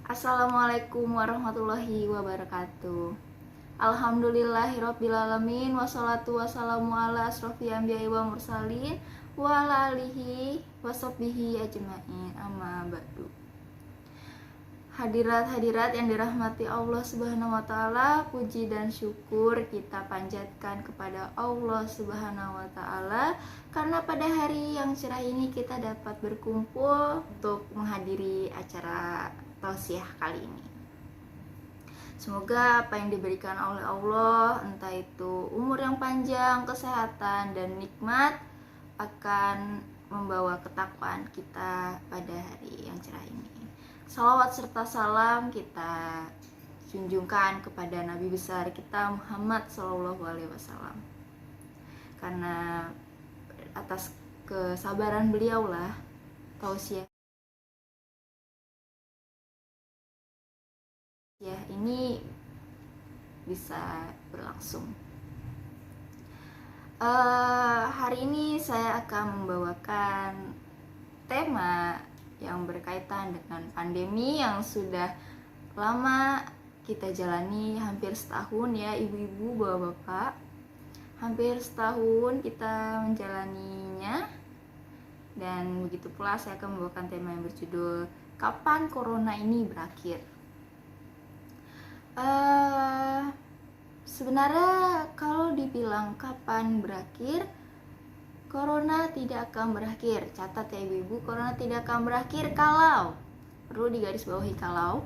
Assalamualaikum warahmatullahi wabarakatuh. Alhamdulillahirrabbilalamin. Wassalatu wassalamu ala asrofi anbiya'i wa mursalin wa ala alihi washabbihi ajma'in, amma ba'du. Hadirat-hadirat yang dirahmati Allah Subhanahu wa taala, puji dan syukur kita panjatkan kepada Allah Subhanahu wa taala karena pada hari yang cerah ini kita dapat berkumpul untuk menghadiri acara tausiah kali ini. Semoga apa yang diberikan oleh Allah, entah itu umur yang panjang, kesehatan dan nikmat, akan membawa ketakwaan kita pada hari yang cerah ini. Salawat serta salam kita junjungkan kepada Nabi besar kita Muhammad SAW, karena atas kesabaran beliau lah tausiah ini bisa berlangsung. Hari ini saya akan membawakan tema yang berkaitan dengan pandemi yang sudah lama kita jalani, hampir setahun ya ibu-ibu, bapak-bapak. Hampir setahun kita menjalaninya, dan begitu pula saya akan membawakan tema yang berjudul Kapan Corona ini berakhir. Sebenarnya kalau dibilang kapan berakhir, Corona tidak akan berakhir. Catat ya ibu-ibu, Corona tidak akan berakhir kalau, perlu digarisbawahi, kalau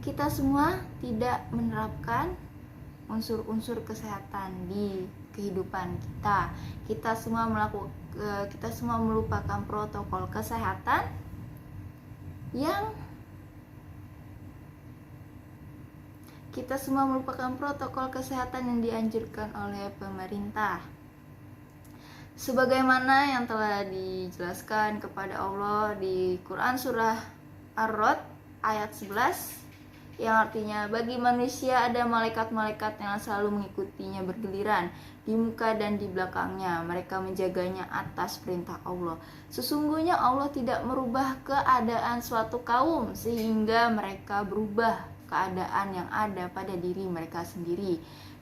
kita semua tidak menerapkan unsur-unsur kesehatan di kehidupan kita. Kita semua melupakan protokol kesehatan yang dianjurkan oleh pemerintah. Sebagaimana yang telah dijelaskan kepada Allah di Quran surah Ar-Rod ayat 11, yang artinya bagi manusia ada malaikat-malaikat yang selalu mengikutinya bergiliran di muka dan di belakangnya, mereka menjaganya atas perintah Allah. Sesungguhnya Allah tidak merubah keadaan suatu kaum sehingga mereka berubah keadaan yang ada pada diri mereka sendiri.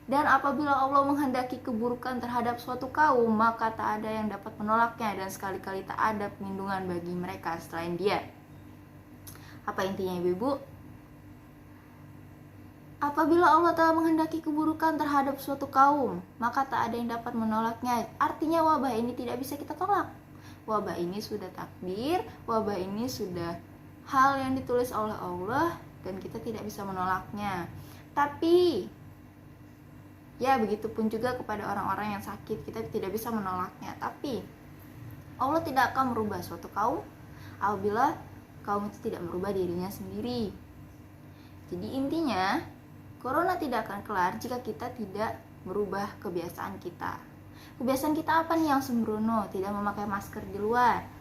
Dan apabila Allah menghendaki keburukan terhadap suatu kaum, maka tak ada yang dapat menolaknya, dan sekali-kali tak ada perlindungan bagi mereka selain Dia. Apa intinya ibu-ibu? Apabila Allah telah menghendaki keburukan terhadap suatu kaum, maka tak ada yang dapat menolaknya. Artinya wabah ini tidak bisa kita tolak. Wabah ini sudah takdir, wabah ini sudah hal yang ditulis oleh Allah, dan kita tidak bisa menolaknya. Tapi ya begitupun juga kepada orang-orang yang sakit, kita tidak bisa menolaknya. Tapi Allah tidak akan merubah suatu kaum apabila kaum itu tidak merubah dirinya sendiri. Jadi intinya, Corona tidak akan kelar jika kita tidak merubah kebiasaan kita. Kebiasaan kita apa nih yang sembrono? Tidak memakai masker di luar.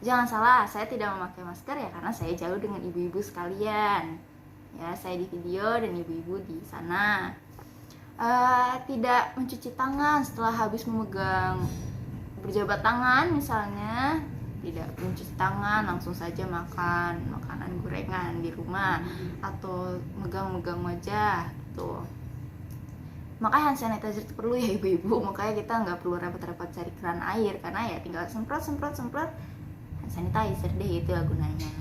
Jangan salah, saya tidak memakai masker ya karena saya jauh dengan ibu-ibu sekalian. Ya, saya di video dan ibu-ibu di sana. Tidak mencuci tangan setelah habis berjabat tangan misalnya, tidak mencuci tangan, langsung saja makan makanan gorengan di rumah atau megang-megang wajah gitu. Makanya hand sanitizer itu perlu ya ibu-ibu, makanya kita nggak perlu repot-repot cari keran air, karena ya tinggal semprot hand sanitizer deh, itu lah gunanya.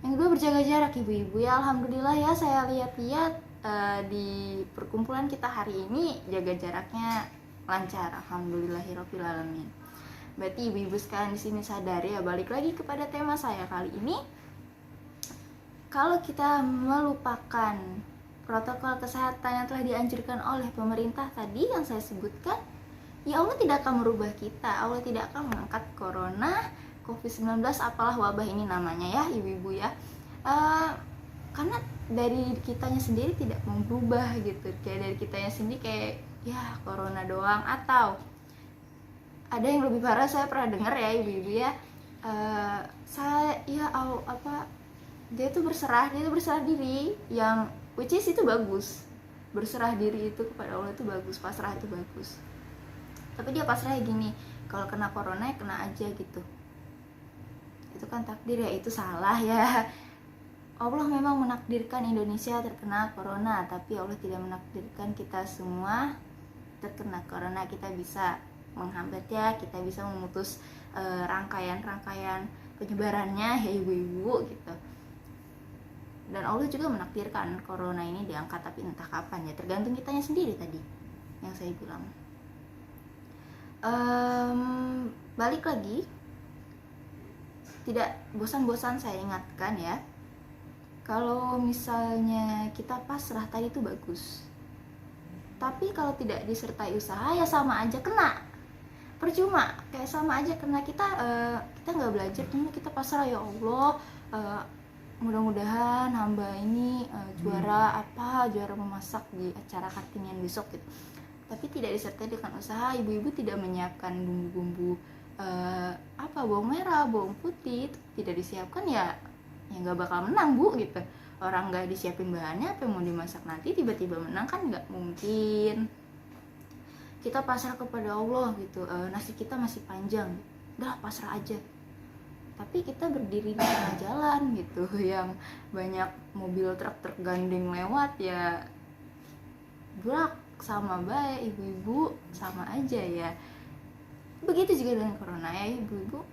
Yang kedua, berjaga jarak ibu-ibu ya. Alhamdulillah ya, saya lihat-lihat di perkumpulan kita hari ini jaga jaraknya lancar, alhamdulillahirobbilalamin. Berarti ibu-ibu sekalian di sini sadar ya. Balik lagi kepada tema saya kali ini, kalau kita melupakan protokol kesehatan yang telah dianjurkan oleh pemerintah tadi yang saya sebutkan, ya Allah tidak akan merubah kita. Allah tidak akan mengangkat Corona, COVID-19, apalah wabah ini namanya ya ibu-ibu ya, karena dari kitanya sendiri tidak mau berubah gitu. Kayak dari kitanya sendiri kayak ya Corona doang. Atau ada yang lebih parah, saya pernah dengar ya ibu-ibu ya, dia tuh berserah diri, yang which is itu bagus. Berserah diri itu kepada Allah itu bagus, pasrah itu bagus. Tapi dia pasrahnya gini, kalau kena corona ya kena aja gitu. Itu kan takdir ya, itu salah ya. Allah memang menakdirkan Indonesia terkena corona, tapi Allah tidak menakdirkan kita semua terkena corona. Kita bisa menghambatnya, kita bisa memutus rangkaian-rangkaian penyebarannya ya ibu-ibu gitu. Dan Allah juga menakdirkan corona ini diangkat, tapi entah kapan ya, tergantung kitanya sendiri tadi yang saya bilang. Balik lagi, tidak bosan-bosan saya ingatkan ya, kalau misalnya kita pasrah tadi itu bagus, tapi kalau tidak disertai usaha ya sama aja kena, percuma, kayak sama aja kena. Kita nggak belajar, cuma kita pasrah, ya Allah, mudah-mudahan hamba ini juara memasak di acara Kartinian besok gitu, tapi tidak disertai dengan usaha. Ibu-ibu tidak menyiapkan bumbu-bumbu bawang merah, bawang putih, tidak disiapkan ya nggak bakal menang bu gitu. Orang nggak disiapin bahannya, apa yang mau dimasak nanti tiba-tiba menang kan nggak mungkin. Kita pasrah kepada Allah gitu, nasib kita masih panjang, udah pasrah aja. Tapi kita berdiri di tengah jalan gitu, yang banyak mobil truk gandeng lewat ya, brak sama baik, ibu-ibu sama aja ya. Begitu juga dengan corona ya ibu-ibu.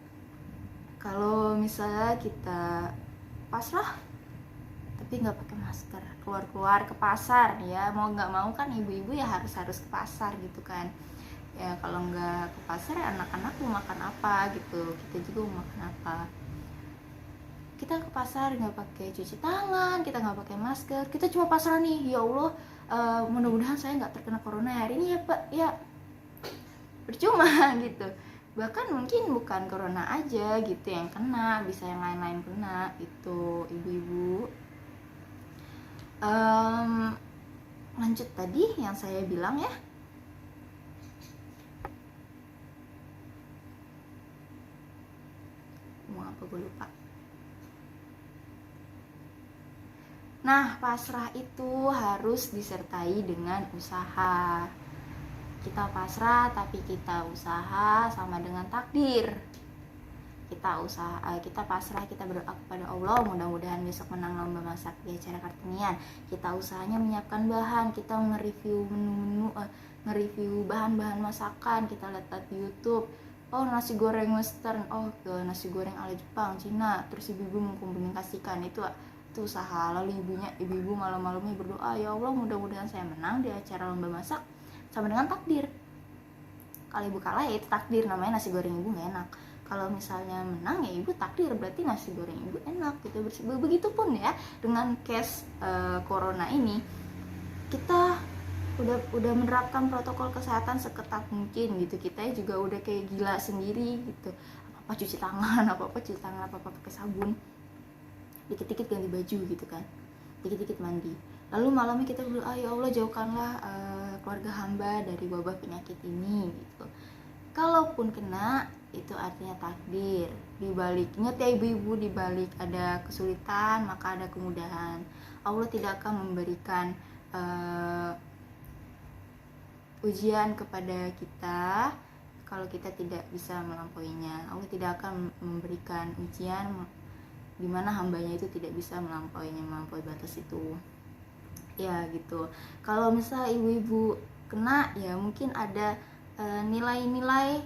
Kalau misalnya kita pasrah tapi nggak pakai masker, keluar ke pasar ya, mau nggak mau kan ibu-ibu ya harus ke pasar gitu kan ya. Kalau nggak ke pasar ya anak-anak mau makan apa gitu, kita juga mau makan apa. Kita ke pasar nggak pakai cuci tangan, kita nggak pakai masker, kita cuma pasrah nih, ya Allah, mudah-mudahan saya nggak terkena corona hari ini ya Pak, ya percuma gitu. Bahkan mungkin bukan corona aja gitu yang kena, bisa yang lain-lain kena itu ibu-ibu. Lanjut tadi yang saya bilang ya, mau apa gue lupa. Nah, pasrah itu harus disertai dengan usaha. Kita pasrah tapi kita usaha sama dengan takdir. Kita pasrah, kita berdoa kepada Allah, mudah-mudahan besok menang lomba masak di acara Kartinian. Kita usahanya menyiapkan bahan, kita nge-review menu-menu, nge-review bahan-bahan masakan, kita lihat di YouTube. Oh, nasi goreng western, nasi goreng ala Jepang, Cina, terus ibu-ibu mengkomunikasikan itu usaha. Lalu ibu-ibu malam-malamnya berdoa, ya Allah, mudah-mudahan saya menang di acara lomba masak, sama dengan takdir. Kalau ibu kalah ya itu takdir, namanya nasi goreng ibu gak enak. Kalau misalnya menang ya ibu takdir, berarti nasi goreng ibu enak gitu. Begitupun ya dengan case corona ini, kita udah menerapkan protokol kesehatan seketat mungkin gitu. Kita juga udah kayak gila sendiri gitu, apa cuci tangan, apa pakai sabun, dikit-dikit ganti baju gitu kan, dikit-dikit mandi. Lalu malamnya kita berdoa, ya Allah, jauhkanlah keluarga hamba dari wabah penyakit ini gitu. Kalaupun kena, itu artinya takdir. Ingat ya ibu-ibu, dibalik ada kesulitan maka ada kemudahan. Allah tidak akan memberikan ujian kepada kita kalau kita tidak bisa melampauinya. Allah tidak akan memberikan ujian dimana hambanya itu tidak bisa melampaui batas itu ya gitu. Kalau misal ibu-ibu kena ya mungkin ada nilai-nilai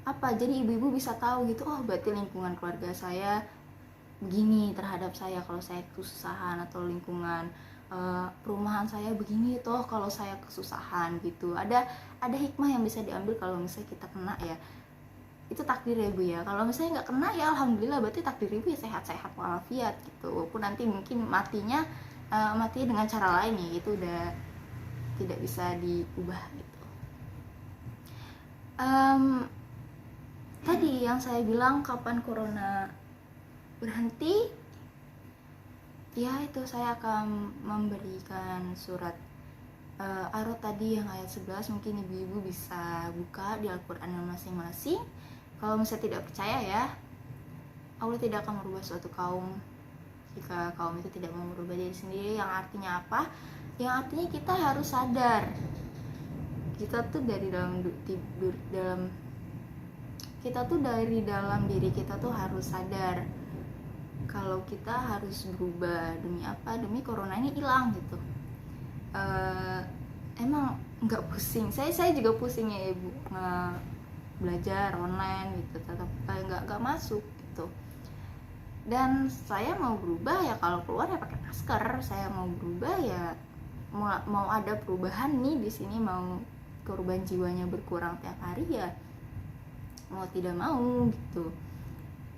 apa, jadi ibu-ibu bisa tahu gitu, oh berarti lingkungan keluarga saya begini terhadap saya kalau saya kesusahan, atau lingkungan perumahan saya begini toh kalau saya kesusahan gitu. Ada hikmah yang bisa diambil kalau misalnya kita kena ya. Itu takdir ya ibu ya. Kalau misalnya nggak kena ya alhamdulillah, berarti takdir ibu ya sehat-sehat walafiat gitu. Walaupun nanti mungkin matinya dengan cara lain ya, itu udah tidak bisa diubah gitu. Tadi yang saya bilang kapan corona berhenti, ya itu saya akan memberikan surat Ar-Rod tadi yang ayat 11. Mungkin ibu-ibu bisa buka di Al-Quran masing-masing. Kalau misalnya tidak percaya ya, Allah tidak akan merubah suatu kaum jika kaum itu tidak mau merubah diri sendiri. Yang artinya apa? Yang artinya kita harus sadar, kita tuh dari dalam diri kita tuh harus sadar kalau kita harus berubah demi apa, demi corona ini hilang gitu. Emang nggak pusing, saya juga pusing ya ibu, belajar online gitu, tetap nggak masuk gitu. Dan saya mau berubah ya kalau keluar ya pakai masker. Saya mau berubah ya mau ada perubahan nih di sini, mau korban jiwanya berkurang tiap hari ya mau tidak mau gitu.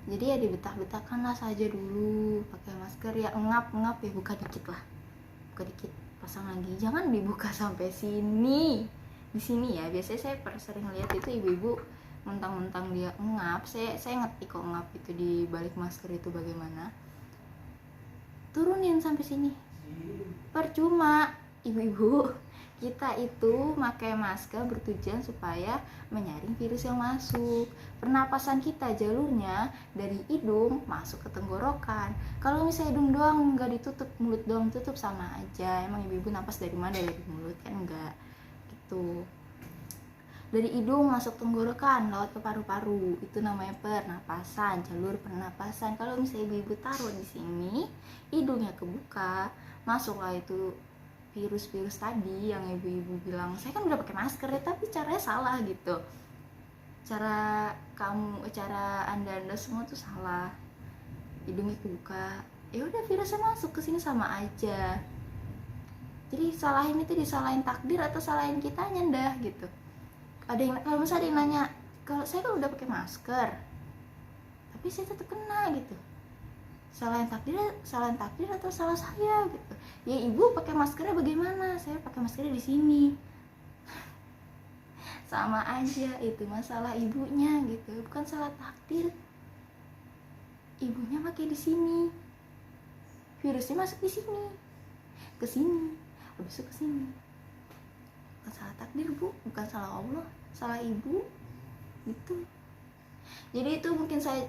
Jadi ya dibetah-betahkanlah saja dulu pakai masker ya, ngap ya, buka dikit lah, buka dikit, pasang lagi, jangan dibuka sampai sini. Di sini ya biasanya saya sering lihat itu ibu-ibu mentang-mentang dia ngap, saya ngerti kok ngap itu di balik masker itu bagaimana, turunin sampai sini, percuma ibu-ibu. Kita itu pakai masker bertujuan supaya menyaring virus yang masuk. Pernapasan kita jalurnya dari hidung masuk ke tenggorokan. Kalau misalnya hidung doang nggak ditutup, mulut doang tutup, sama aja. Emang ibu-ibu napas dari mana? Dari mulut kan? Enggak gitu. Dari hidung masuk tenggorokan lewat ke paru-paru, itu namanya pernapasan, jalur pernapasan. Kalau misalnya ibu-ibu taruh di sini, hidungnya kebuka, masuklah itu virus-virus tadi yang ibu-ibu bilang. Saya kan udah pakai masker ya, tapi caranya salah gitu. Cara anda semua tuh salah. Hidungnya kebuka, ya udah virusnya masuk ke sini sama aja. Jadi salahin itu disalahin takdir atau salahin kitanya dah gitu. Ada yang, kalau misalnya ada yang nanya, kalau saya kan udah pakai masker tapi saya tetap kena gitu, salahin takdir atau salah saya gitu. Ya ibu pakai maskernya bagaimana, saya pakai maskernya di sini. Sama aja, itu masalah ibunya gitu, bukan salah takdir. Ibunya pakai di sini, virusnya masuk di sini, ke sini, habis itu ke sini. Bukan salah takdir bu, bukan salah Allah, salah ibu gitu. Jadi itu mungkin saya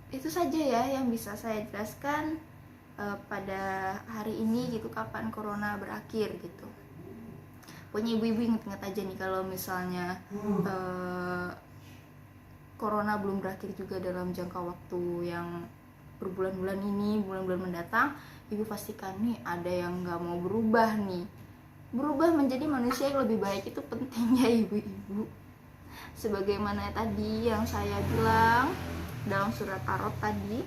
itu saja ya yang bisa saya jelaskan pada hari ini gitu, kapan corona berakhir gitu. Pokoknya ibu-ibu inget-inget aja nih, kalau misalnya corona belum berakhir juga dalam jangka waktu yang berbulan-bulan ini, bulan-bulan mendatang, ibu pastikan nih ada yang nggak mau berubah nih. Berubah menjadi manusia yang lebih baik itu pentingnya ibu-ibu. Sebagaimana tadi yang saya bilang dalam surat Tarot tadi,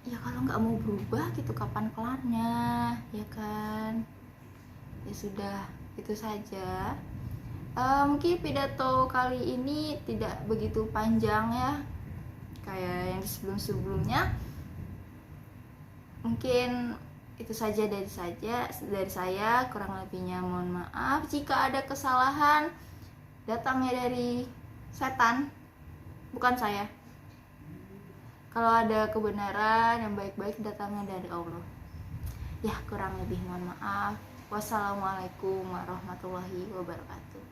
ya kalau nggak mau berubah gitu kapan kelarnya, ya kan? Ya sudah, itu saja. Mungkin pidato kali ini tidak begitu panjang ya kayak yang sebelum-sebelumnya. Mungkin itu saja dari saya, kurang lebihnya mohon maaf. Jika ada kesalahan datangnya dari setan, bukan saya. Kalau ada kebenaran yang baik-baik datangnya dari Allah. Ya kurang lebih mohon maaf. Wassalamualaikum warahmatullahi wabarakatuh.